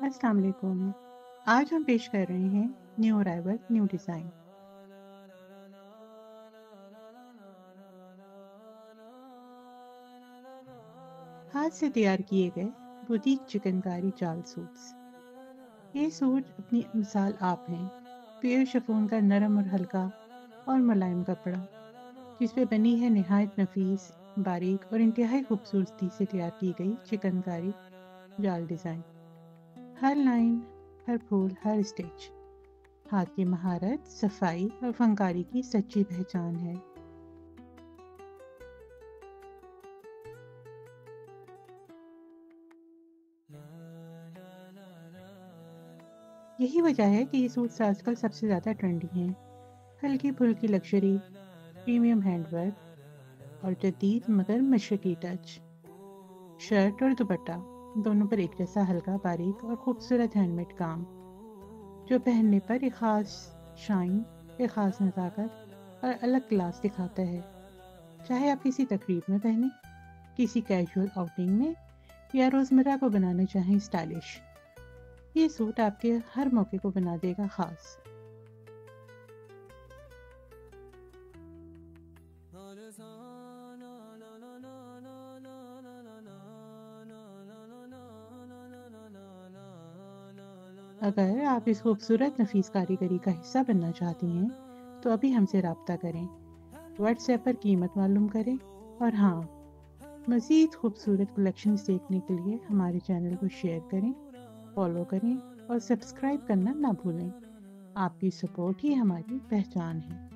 अस्सलाम वालेकुम। आज हम पेश कर रहे हैं न्यू अराइवल न्यू डिज़ाइन। हाथ से तैयार किए गए बुटीक चिकनकारी जाल सूट्स। ये सूट अपनी मिसाल आप हैं। प्योर शिफॉन का नरम और हल्का और मुलायम कपड़ा, जिस पे बनी है निहायत नफीस, बारीक और इंतहाई खूबसूरती से तैयार की गई चिकनकारी जाल डिज़ाइन। हर लाइन, हर फूल, हर स्टिच हाथ की महारत, सफाई और फनकारी की सच्ची पहचान है। यही वजह है कि ये सूट्स आजकल सबसे ज़्यादा ट्रेंडी हैं। हल्की फुल्की लग्जरी, प्रीमियम हैंडवर्क और जदीद मगर मशरकी टच। शर्ट और दुपट्टा दोनों पर एक जैसा हल्का, बारीक और खूबसूरत हैंडमेड काम, जो पहनने पर एक ख़ास शाइन, एक ख़ास नज़ाकत और अलग क्लास दिखाता है। चाहे आप किसी तकरीब में पहने, किसी कैजुअल आउटिंग में या रोज़मर्रा को बनाना चाहें स्टाइलिश, ये सूट आपके हर मौके को बना देगा ख़ास। अगर आप इस खूबसूरत नफीस कारीगरी का हिस्सा बनना चाहती हैं, तो अभी हमसे रब्ता करें। व्हाट्सएप पर कीमत मालूम करें। और हाँ, मज़ीद खूबसूरत कलेक्शंस देखने के लिए हमारे चैनल को शेयर करें, फॉलो करें और सब्सक्राइब करना ना भूलें। आपकी सपोर्ट ही हमारी पहचान है।